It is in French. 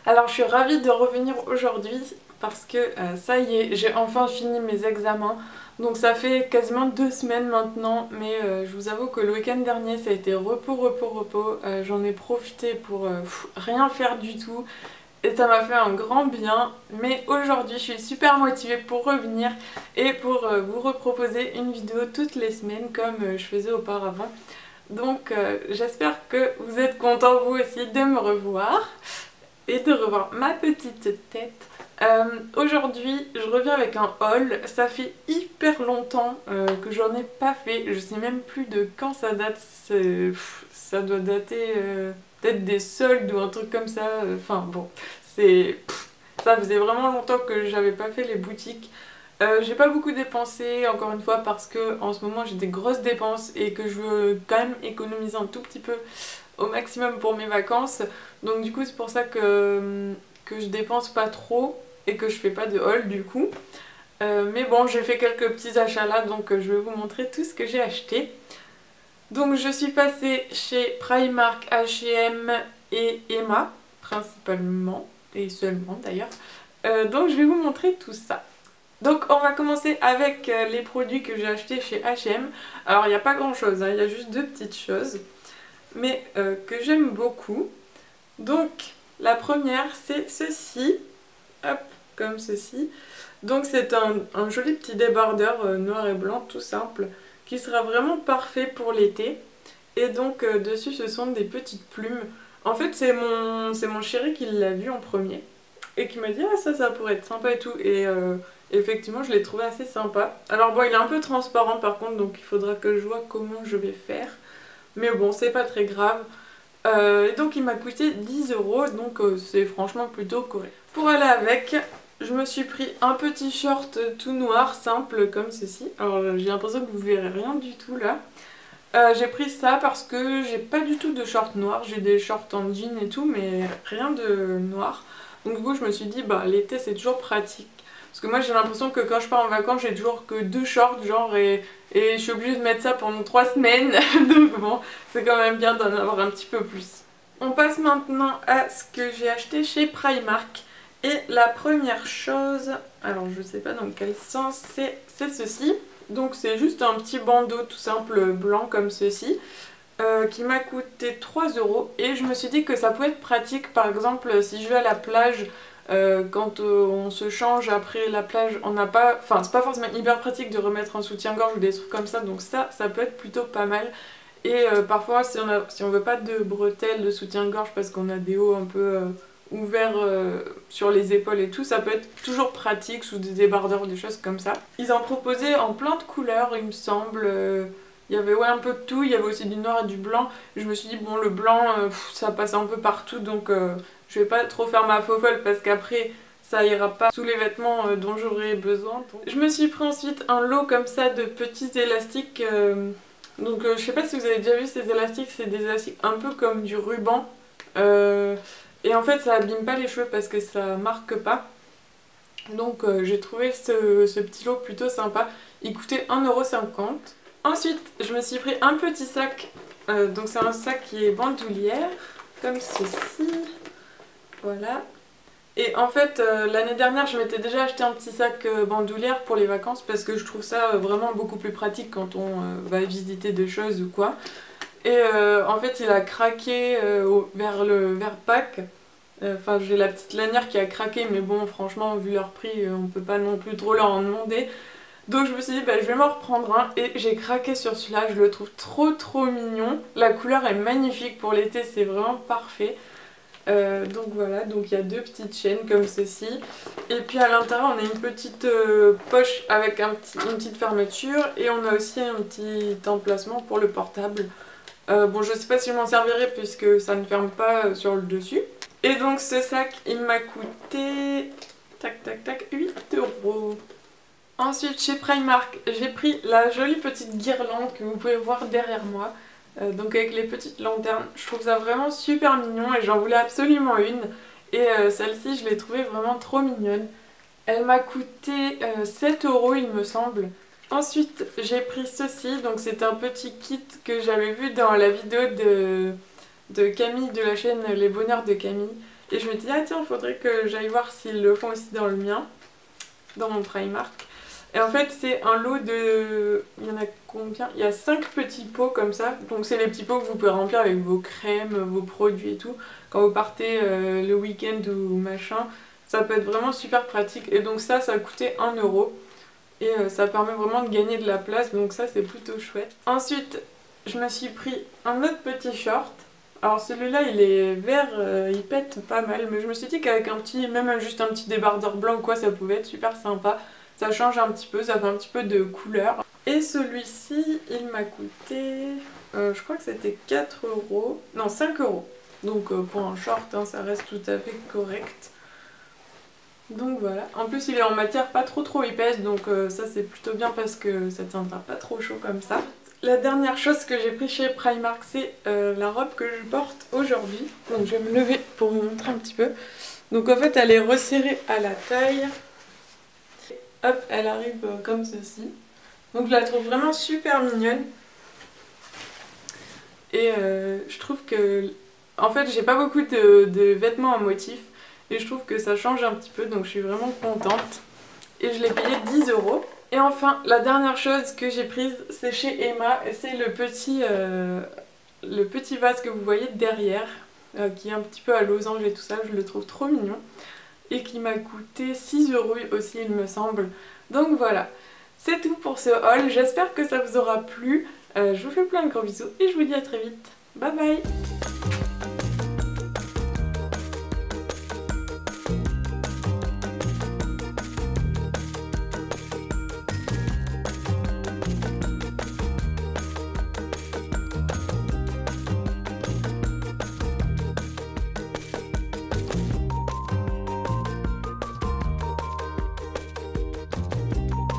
Alors je suis ravie de revenir aujourd'hui parce que ça y est, j'ai enfin fini mes examens. Donc ça fait quasiment 2 semaines maintenant, mais je vous avoue que le week-end dernier ça a été repos, repos, repos. J'en ai profité pour rien faire du tout et ça m'a fait un grand bien. Mais aujourd'hui je suis super motivée pour revenir et pour vous reproposer une vidéo toutes les semaines comme je faisais auparavant. Donc j'espère que vous êtes contents vous aussi de me revoir et de revoir ma petite tête. Aujourd'hui je reviens avec un haul. Ça fait hyper longtemps que j'en ai pas fait, je sais même plus de quand ça date. Ça doit dater peut-être des soldes ou un truc comme ça. Enfin bon, ça faisait vraiment longtemps que j'avais pas fait les boutiques. J'ai pas beaucoup dépensé, encore une fois, parce que en ce moment j'ai des grosses dépenses et que je veux quand même économiser un tout petit peu au maximum pour mes vacances. Donc du coup c'est pour ça que je dépense pas trop et que je fais pas de haul du coup. Mais bon, j'ai fait quelques petits achats là, donc je vais vous montrer tout ce que j'ai acheté. Donc je suis passée chez Primark, H&M et Emma principalement, et seulement d'ailleurs. Donc je vais vous montrer tout ça. Donc on va commencer avec les produits que j'ai achetés chez H&M. Alors il n'y a pas grand chose, hein, il y a juste deux petites choses, mais que j'aime beaucoup. Donc la première c'est ceci, hop, comme ceci. Donc c'est un joli petit débardeur noir et blanc tout simple, qui sera vraiment parfait pour l'été. Et donc dessus ce sont des petites plumes. En fait c'est mon chéri qui l'a vu en premier et qui m'a dit ah ça pourrait être sympa et tout. Et effectivement je l'ai trouvé assez sympa. Alors bon il est un peu transparent par contre, donc il faudra que je vois comment je vais faire. Mais bon c'est pas très grave. Et donc il m'a coûté 10 €, donc c'est franchement plutôt correct. Pour aller avec, je me suis pris un petit short tout noir simple comme ceci. Alors j'ai l'impression que vous verrez rien du tout là. J'ai pris ça parce que j'ai pas du tout de short noir, j'ai des shorts en jean et tout mais rien de noir. Donc du coup je me suis dit bah l'été c'est toujours pratique. Parce que moi j'ai l'impression que quand je pars en vacances j'ai toujours que 2 shorts genre et je suis obligée de mettre ça pendant 3 semaines. Donc bon c'est quand même bien d'en avoir un petit peu plus. On passe maintenant à ce que j'ai acheté chez Primark. Et la première chose, alors je sais pas dans quel sens, c'est ceci. Donc c'est juste un petit bandeau tout simple blanc comme ceci, qui m'a coûté 3 € et je me suis dit que ça pouvait être pratique par exemple si je vais à la plage, quand on se change après la plage, on n'a pas, enfin c'est pas forcément hyper pratique de remettre un soutien-gorge ou des trucs comme ça, donc ça peut être plutôt pas mal. Et parfois si on veut pas de bretelles de soutien-gorge parce qu'on a des hauts un peu ouverts sur les épaules et tout, ça peut être toujours pratique sous des débardeurs ou des choses comme ça. Ils en proposaient en plein de couleurs il me semble. Il y avait ouais, un peu de tout, il y avait aussi du noir et du blanc. Je me suis dit bon le blanc ça passe un peu partout, donc je vais pas trop faire ma faux folle parce qu'après ça ira pas sous les vêtements dont j'aurai besoin. Je me suis pris ensuite un lot comme ça de petits élastiques. Donc je sais pas si vous avez déjà vu ces élastiques, c'est des élastiques un peu comme du ruban. Et en fait ça abîme pas les cheveux parce que ça marque pas. Donc j'ai trouvé ce petit lot plutôt sympa. Il coûtait 1,50 €. Ensuite je me suis pris un petit sac. Donc c'est un sac qui est bandoulière, comme ceci. Voilà. Et en fait l'année dernière je m'étais déjà acheté un petit sac bandoulière pour les vacances parce que je trouve ça vraiment beaucoup plus pratique quand on va visiter des choses ou quoi. Et en fait il a craqué vers Pâques. Enfin j'ai la petite lanière qui a craqué mais bon franchement vu leur prix on peut pas non plus trop leur en demander. Donc je me suis dit bah, je vais m'en reprendre un et j'ai craqué sur celui-là, je le trouve trop mignon. La couleur est magnifique pour l'été, c'est vraiment parfait. Donc voilà, donc il y a deux petites chaînes comme ceci. Et puis à l'intérieur on a une petite poche avec une petite fermeture. Et on a aussi un petit emplacement pour le portable. Bon je sais pas si je m'en servirai puisque ça ne ferme pas sur le dessus. Et donc ce sac il m'a coûté tac 8 €. Ensuite chez Primark j'ai pris la jolie petite guirlande que vous pouvez voir derrière moi. Donc avec les petites lanternes, je trouve ça vraiment super mignon et j'en voulais absolument une. Et celle-ci je l'ai trouvée vraiment trop mignonne. Elle m'a coûté 7 € il me semble. Ensuite j'ai pris ceci, donc c'est un petit kit que j'avais vu dans la vidéo de Camille de la chaîne Les Bonheurs de Camille. Et je me dis ah tiens, il faudrait que j'aille voir s'ils le font aussi dans le mien, dans mon Primark. Et en fait c'est un lot de... il y en a combien? Il y a 5 petits pots comme ça. Donc c'est les petits pots que vous pouvez remplir avec vos crèmes, vos produits et tout. Quand vous partez le week-end ou machin, ça peut être vraiment super pratique. Et donc ça a coûté 1 €. Et ça permet vraiment de gagner de la place, donc ça c'est plutôt chouette. Ensuite, je me suis pris un autre petit short. Alors celui-là il est vert, il pète pas mal, mais je me suis dit qu'avec un petit, même juste un petit débardeur blanc ou quoi, ça pouvait être super sympa. Ça change un petit peu, ça fait un petit peu de couleur. Et celui-ci, il m'a coûté, je crois que c'était 4 €, non 5 €. Donc pour un short, hein, ça reste tout à fait correct. Donc voilà, en plus il est en matière pas trop épaisse, donc ça c'est plutôt bien parce que ça tiendra pas trop chaud comme ça. La dernière chose que j'ai pris chez Primark, c'est la robe que je porte aujourd'hui. Donc je vais me lever pour vous montrer un petit peu. Donc en fait elle est resserrée à la taille. Hop, elle arrive comme ceci. Donc je la trouve vraiment super mignonne. Et je trouve que... En fait j'ai pas beaucoup de vêtements en motif. Et je trouve que ça change un petit peu, donc je suis vraiment contente. Et je l'ai payé 10 €. Et enfin, la dernière chose que j'ai prise, c'est chez Emma. Et c'est le petit vase que vous voyez derrière, qui est un petit peu à losange et tout ça. Je le trouve trop mignon. Et qui m'a coûté 6 € aussi, il me semble. Donc voilà, c'est tout pour ce haul. J'espère que ça vous aura plu. Je vous fais plein de gros bisous et je vous dis à très vite. Bye bye!